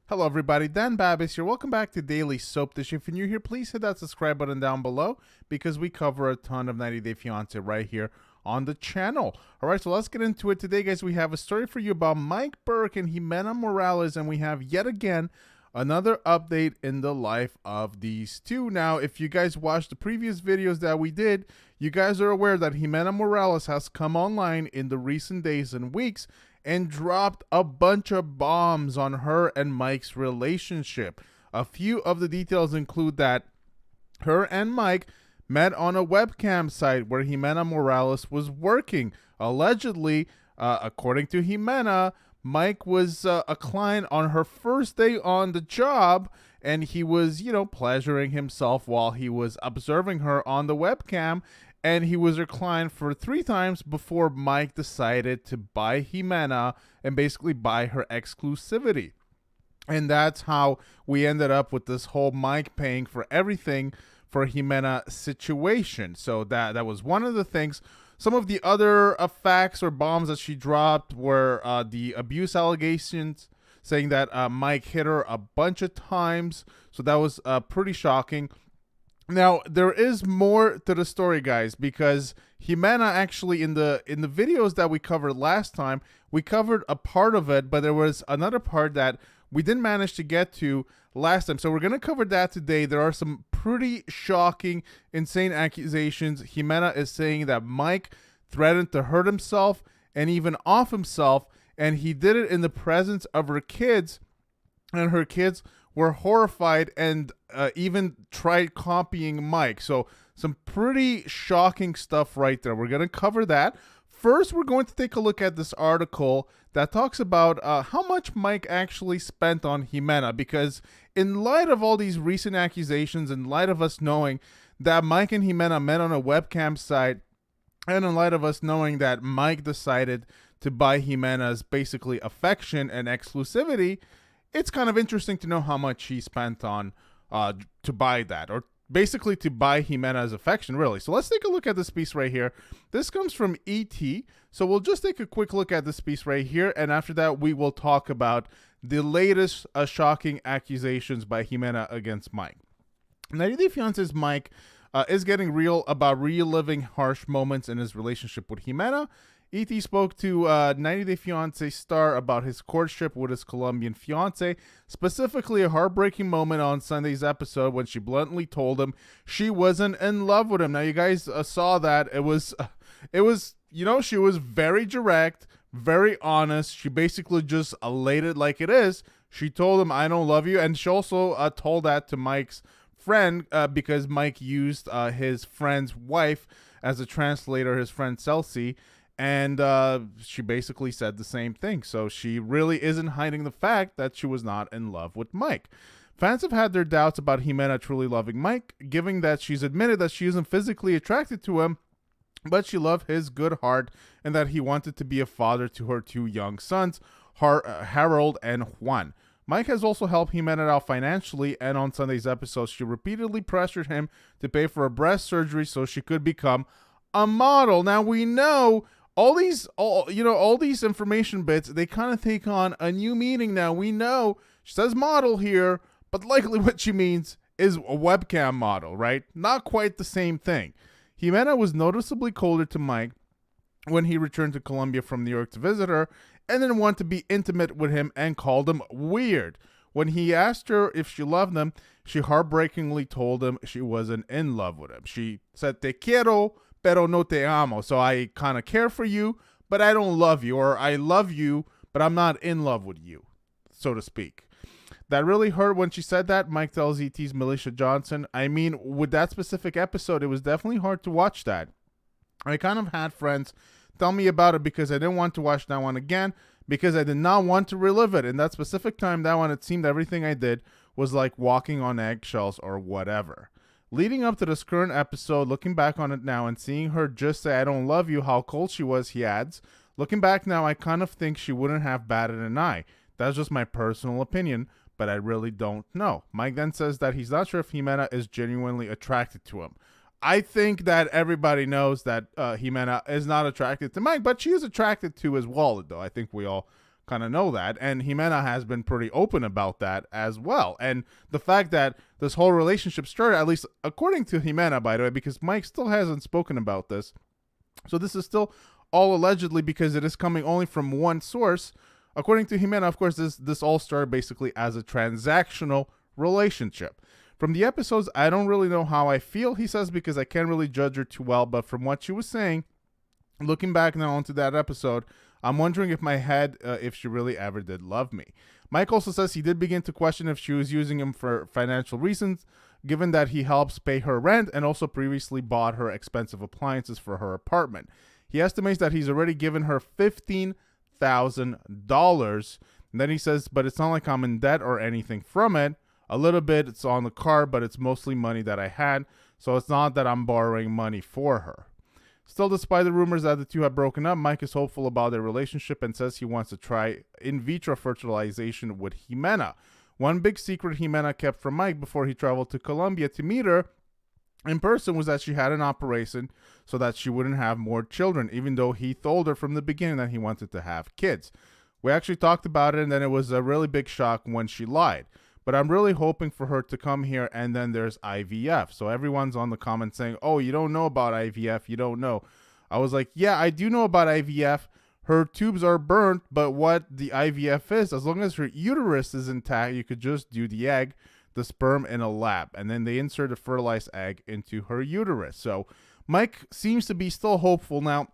Hello everybody, Dan Babis here. Welcome back to Daily Soap Dish. If you're new here, please hit that subscribe button down below because we cover a ton of 90 Day Fiancé right here on the channel. Alright, so let's get into it. Today, guys, we have a story for you about Mike Burke and Ximena Morales, and we have yet again another update in the life of these two. Now, if you guys watched the previous videos that we did, you guys are aware that Ximena Morales has come online in the recent days and weeks and dropped a bunch of bombs on her and Mike's relationship. A few of the details include that her and Mike met on a webcam site where Ximena Morales was working. Allegedly, according to Ximena, Mike was a client on her first day on the job, and he was, pleasuring himself while he was observing her on the webcam. And he was her client for 3 times before Mike decided to buy Ximena and basically buy her exclusivity. And that's how we ended up with this whole Mike paying for everything for Ximena situation. So that was one of the things. Some of the other facts or bombs that she dropped were the abuse allegations, saying that Mike hit her a bunch of times. So that was pretty shocking. Now, there is more to the story, guys, because Ximena actually, in the videos that we covered last time, we covered a part of it, but there was another part that we didn't manage to get to last time. So we're going to cover that today. There are some pretty shocking, insane accusations. Ximena is saying that Mike threatened to hurt himself and even off himself, and he did it in the presence of her kids, and her kids were horrified and even tried copying Mike. So some pretty shocking stuff right there. We're going to cover that. First, we're going to take a look at this article that talks about how much Mike actually spent on Ximena, because in light of all these recent accusations, in light of us knowing that Mike and Ximena met on a webcam site, and in light of us knowing that Mike decided to buy Ximena's basically affection and exclusivity, it's kind of interesting to know how much he spent on to buy that, or basically to buy Ximena's affection, really. So let's take a look at this piece right here. This comes from ET. So we'll just take a quick look at this piece right here, and after that, we will talk about the latest shocking accusations by Ximena against Mike. 90 Day Fiancé's Mike is getting real about reliving harsh moments in his relationship with Ximena. E.T. spoke to 90 Day Fiancé star about his courtship with his Colombian fiancé, specifically a heartbreaking moment on Sunday's episode when she bluntly told him she wasn't in love with him. Now, you guys saw that. It was, she was very direct, very honest. She basically just laid it like it is. She told him, "I don't love you," and she also told that to Mike's friend because Mike used his friend's wife as a translator, his friend Chelsea. And she basically said the same thing. So she really isn't hiding the fact that she was not in love with Mike. Fans have had their doubts about Ximena truly loving Mike, given that she's admitted that she isn't physically attracted to him, but she loved his good heart and that he wanted to be a father to her 2 young sons, Harold and Juan. Mike has also helped Ximena out financially, and on Sunday's episode, she repeatedly pressured him to pay for a breast surgery so she could become a model. Now, we know all these information bits, they kind of take on a new meaning now. We know she says model here, but likely what she means is a webcam model, right? Not quite the same thing. Ximena was noticeably colder to Mike when he returned to Colombia from New York to visit her, and didn't want to be intimate with him and called him weird. When he asked her if she loved him, she heartbreakingly told him she wasn't in love with him. She said, "Te quiero, pero no te amo." So I kind of care for you, but I don't love you. Or I love you, but I'm not in love with you, so to speak. That really hurt when she said that, Mike tells ET's Militia Johnson. I mean, with that specific episode, it was definitely hard to watch that. I kind of had friends tell me about it because I didn't want to watch that one again, because I did not want to relive it. In that specific time, that one, it seemed everything I did was like walking on eggshells or whatever. Leading up to this current episode, looking back on it now and seeing her just say, "I don't love you," how cold she was, he adds. Looking back now, I kind of think she wouldn't have batted an eye. That's just my personal opinion, but I really don't know. Mike then says that he's not sure if Ximena is genuinely attracted to him. I think that everybody knows that Ximena is not attracted to Mike, but she is attracted to his wallet, though. I think we all kind of know that. And Ximena has been pretty open about that as well. And the fact that this whole relationship started, at least according to Ximena, by the way, because Mike still hasn't spoken about this. So this is still all allegedly because it is coming only from one source. According to Ximena, of course, this all started basically as a transactional relationship. From the episodes, I don't really know how I feel, he says, because I can't really judge her too well. But from what she was saying, looking back now onto that episode, I'm wondering if my head, if she really ever did love me. Mike also says he did begin to question if she was using him for financial reasons, given that he helps pay her rent and also previously bought her expensive appliances for her apartment. He estimates that he's already given her $15,000. And then he says, but it's not like I'm in debt or anything from it. A little bit, it's on the card, but it's mostly money that I had. So it's not that I'm borrowing money for her. Still, despite the rumors that the two have broken up, Mike is hopeful about their relationship and says he wants to try in vitro fertilization with Ximena. One big secret Ximena kept from Mike before he traveled to Colombia to meet her in person was that she had an operation so that she wouldn't have more children, even though he told her from the beginning that he wanted to have kids. We actually talked about it, and then it was a really big shock when she lied. But I'm really hoping for her to come here, and then there's IVF. So everyone's on the comments saying, oh, you don't know about IVF, you don't know. I was like, yeah, I do know about IVF. Her tubes are burnt, but what the IVF is, as long as her uterus is intact, you could just do the egg, the sperm in a lab, and then they insert a fertilized egg into her uterus. So Mike seems to be still hopeful. Now,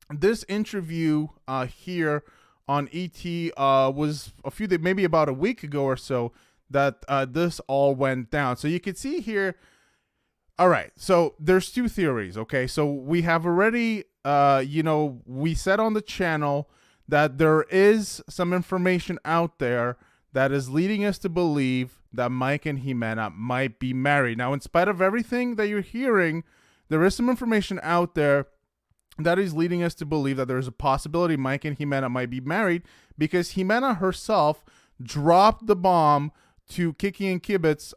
this interview here on ET was a few days, maybe about a week ago or so, that this all went down. So you can see here, all right, so there's two theories, okay? So we have already, we said on the channel that there is some information out there that is leading us to believe that Mike and Ximena might be married. Now, in spite of everything that you're hearing, there is some information out there that is leading us to believe that there's a possibility Mike and Ximena might be married, because Ximena herself dropped the bomb to Kiki and Kibitz,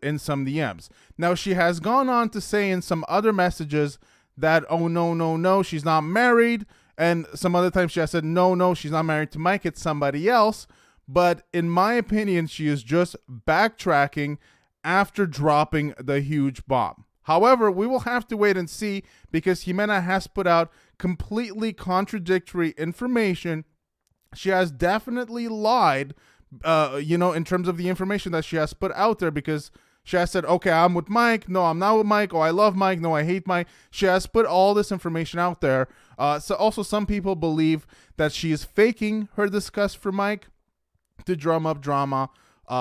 in some DMs. Now, she has gone on to say in some other messages that, oh, no, she's not married. And some other times she has said, no, she's not married to Mike, it's somebody else. But in my opinion, she is just backtracking after dropping the huge bomb. However, we will have to wait and see, because Ximena has put out completely contradictory information. She has definitely lied, in terms of the information that she has put out there, because she has said, okay, I'm with Mike. No, I'm not with Mike. Oh, I love Mike. No, I hate Mike. She has put all this information out there. So also some people believe that she is faking her disgust for Mike to drum up drama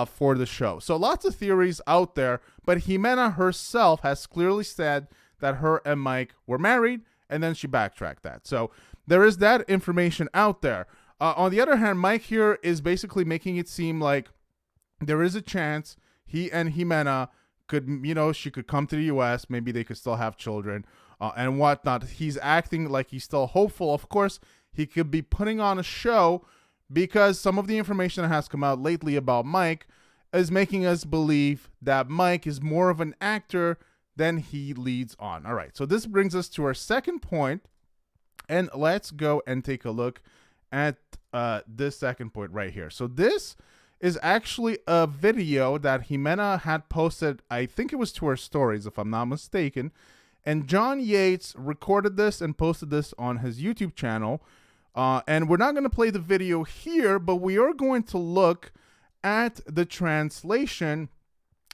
for the show. So lots of theories out there, but Ximena herself has clearly said that her and Mike were married, and then she backtracked that. So there is that information out there. On the other hand, Mike here is basically making it seem like there is a chance he and Ximena could, she could come to the U.S., maybe they could still have children and whatnot. He's acting like he's still hopeful. Of course, he could be putting on a show, because some of the information that has come out lately about Mike is making us believe that Mike is more of an actor than he leads on. All right, so this brings us to our second point, and let's go and take a look at this second point right here. So this is actually a video that Ximena had posted, I think it was to her stories, if I'm not mistaken, and John Yates recorded this and posted this on his YouTube channel. And we're not going to play the video here, but we are going to look at the translation,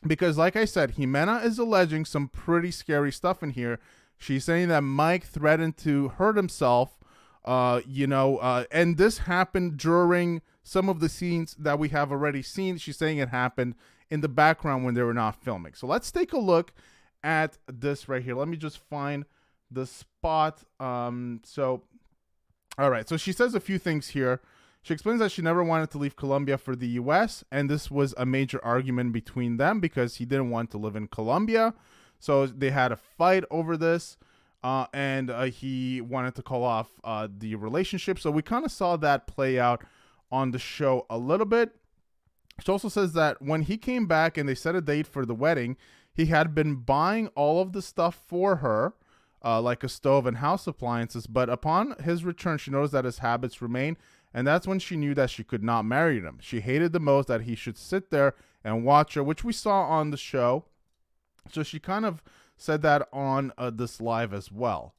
because like I said, Ximena is alleging some pretty scary stuff in here. She's saying that Mike threatened to hurt himself, and this happened during some of the scenes that we have already seen. She's saying it happened in the background when they were not filming. So let's take a look at this right here. Let me just find the spot. All right, so she says a few things here. She explains that she never wanted to leave Colombia for the U.S., and this was a major argument between them because he didn't want to live in Colombia. So they had a fight over this, and he wanted to call off the relationship. So we kind of saw that play out on the show a little bit. She also says that when he came back and they set a date for the wedding, he had been buying all of the stuff for her, like a stove and house appliances, but upon his return, she noticed that his habits remain, And that's when she knew that she could not marry him. She hated the most that he should sit there and watch her, which we saw on the show. So she kind of said that on this live as well.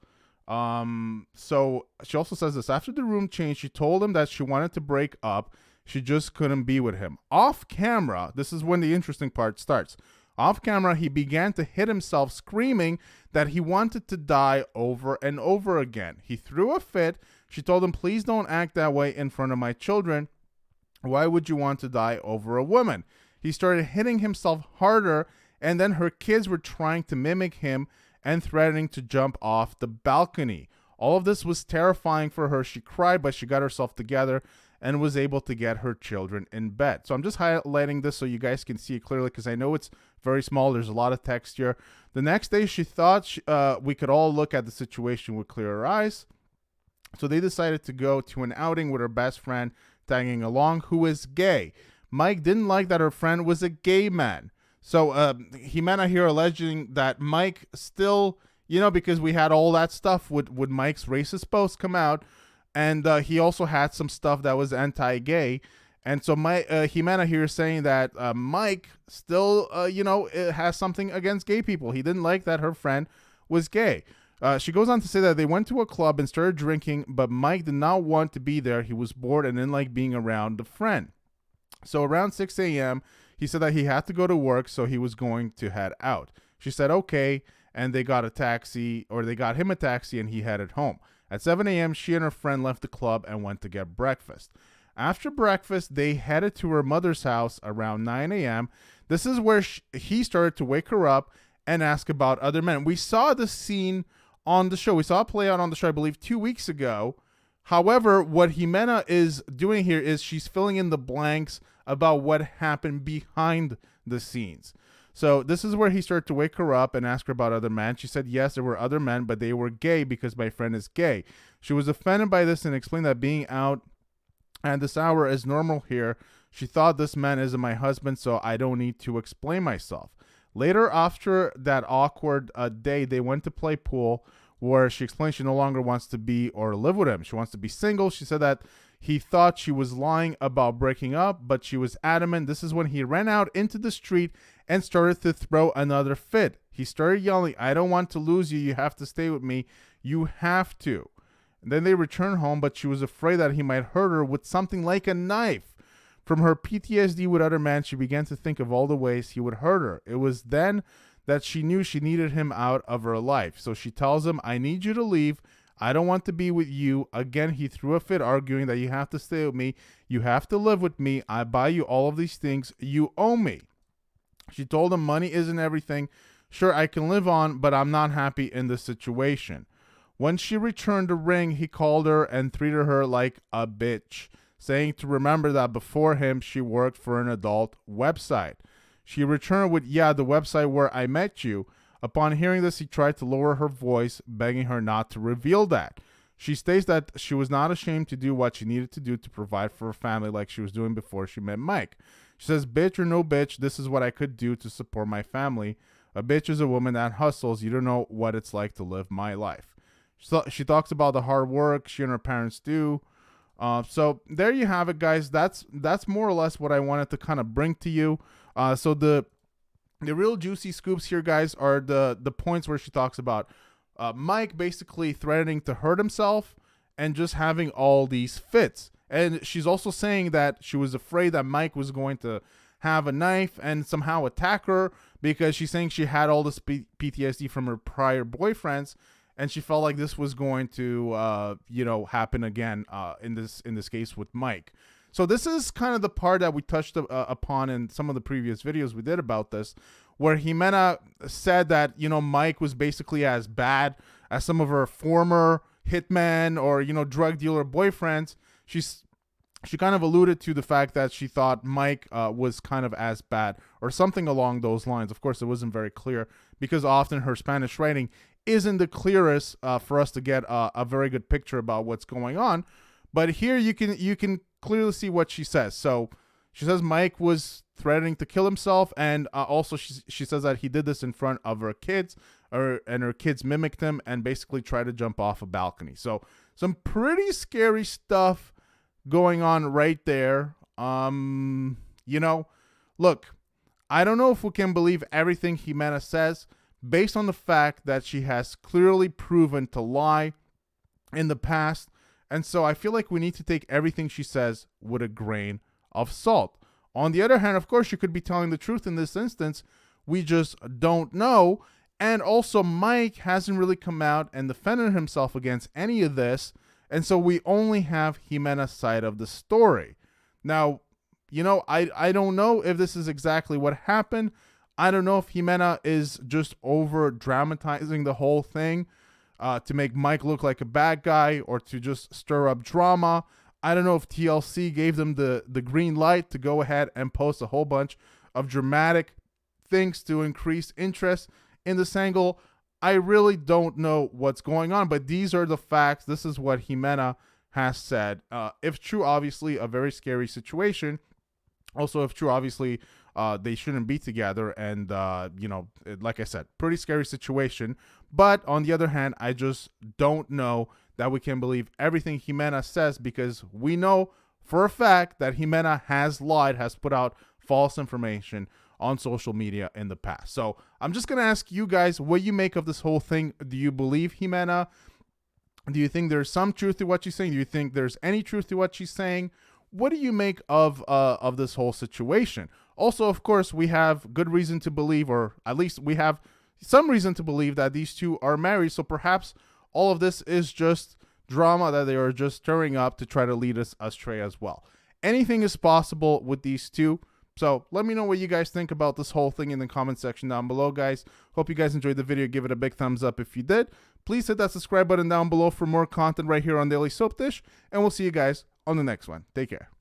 So she also says this: after the room changed, she told him that she wanted to break up. She just couldn't be with him. Off camera, this is when the interesting part starts. Off camera, he began to hit himself, screaming that he wanted to die over and over again. He threw a fit. She told him, please don't act that way in front of my children. Why would you want to die over a woman? He started hitting himself harder, and then her kids were trying to mimic him and threatening to jump off the balcony. All of this was terrifying for her. She cried, but she got herself together and was able to get her children in bed. So I'm just highlighting this so you guys can see it clearly, because I know it's very small. There's a lot of text here. The next day, she thought we could all look at the situation with clearer eyes. So they decided to go to an outing with her best friend, tagging along, who is gay. Mike didn't like that her friend was a gay man. So Ximena here alleging that Mike still, because we had all that stuff with Mike's racist posts come out, and he also had some stuff that was anti-gay. And so Ximena here is saying that Mike still, has something against gay people. He didn't like that her friend was gay. She goes on to say that they went to a club and started drinking, but Mike did not want to be there. He was bored and didn't like being around the friend. So around 6 a.m., he said that he had to go to work, so he was going to head out. She said, okay, and they got him a taxi, and he headed home. At 7 a.m., she and her friend left the club and went to get breakfast. After breakfast, they headed to her mother's house around 9 a.m. This is where he started to wake her up and ask about other men. We saw the scene on the show. We saw it play out on the show, I believe, 2 weeks ago. However, what Ximena is doing here is she's filling in the blanks about what happened behind the scenes. So this is where he started to wake her up and ask her about other men. She said, yes, there were other men, but they were gay because my friend is gay. She was offended by this and explained that being out at this hour is normal here. She thought this man isn't my husband, so I don't need to explain myself. Later, after that awkward day, they went to play pool, where she explained she no longer wants to be or live with him. She wants to be single. She said that he thought she was lying about breaking up, but she was adamant. This is when he ran out into the street and started to throw another fit. He started yelling, I don't want to lose you. You have to stay with me. You have to. And then they returned home, but she was afraid that he might hurt her with something like a knife. From her PTSD with other men, she began to think of all the ways he would hurt her. It was then that she knew she needed him out of her life. So she tells him, I need you to leave. I don't want to be with you. Again, he threw a fit, arguing that you have to stay with me. You have to live with me. I buy you all of these things. You owe me. She told him money isn't everything. Sure, I can live on, but I'm not happy in this situation. When she returned the ring, he called her and treated her like a bitch, saying to remember that before him, she worked for an adult website. She returned with, yeah, the website where I met you. Upon hearing this, he tried to lower her voice, begging her not to reveal that. She states that she was not ashamed to do what she needed to do to provide for her family like she was doing before she met Mike. She says, bitch or no bitch, this is what I could do to support my family. A bitch is a woman that hustles. You don't know what it's like to live my life. So she talks about the hard work she and her parents do. So there you have it, guys. That's more or less what I wanted to kind of bring to you. So the real juicy scoops here, guys, are the points where she talks about Mike basically threatening to hurt himself and just having all these fits. And she's also saying that she was afraid that Mike was going to have a knife and somehow attack her, because she's saying she had all this PTSD from her prior boyfriends, and she felt like this was going to happen again in this case with Mike. So this is kind of the part that we touched upon in some of the previous videos we did about this, where Ximena said that, Mike was basically as bad as some of her former hitman or, drug dealer boyfriends. She kind of alluded to the fact that she thought Mike was kind of as bad or something along those lines. Of course, it wasn't very clear, because often her Spanish writing isn't the clearest for us to get a very good picture about what's going on. But here you can clearly see what she says. So she says Mike was threatening to kill himself, and also she says that he did this in front of her kids, and her kids mimicked him and basically tried to jump off a balcony. So some pretty scary stuff going on right there. You know, look, I don't know if we can believe everything Ximena says based on the fact that she has clearly proven to lie in the past. And so I feel like we need to take everything she says with a grain of salt. On the other hand, of course, she could be telling the truth in this instance. We just don't know. And also, Mike hasn't really come out and defended himself against any of this. And so we only have Ximena's side of the story. Now, you know, I don't know if this is exactly what happened. I don't know if Ximena is just over dramatizing the whole thing to make Mike look like a bad guy or to just stir up drama. I don't know if TLC gave them the green light to go ahead and post a whole bunch of dramatic things to increase interest in this angle. I really don't know what's going on, but these are the facts. This is what Ximena has said. If true, obviously a very scary situation. Also, if true, obviously they shouldn't be together. And, you know, like I said, pretty scary situation. But on the other hand, I just don't know that we can believe everything Ximena says, because we know for a fact that Ximena has lied, has put out false information on social media in the past. So I'm just going to ask you guys what you make of this whole thing. Do you believe Ximena? Do you think there's some truth to what she's saying? Do you think there's any truth to what she's saying? What do you make of this whole situation? Also, of course, we have good reason to believe, or at least we have some reason to believe, that these two are married. So perhaps all of this is just drama that they are just stirring up to try to lead us astray as well. Anything is possible with these two. So let me know what you guys think about this whole thing in the comment section down below, guys. Hope you guys enjoyed the video. Give it a big thumbs up if you did. Please hit that subscribe button down below for more content right here on Daily Soap Dish. And we'll see you guys on the next one. Take care.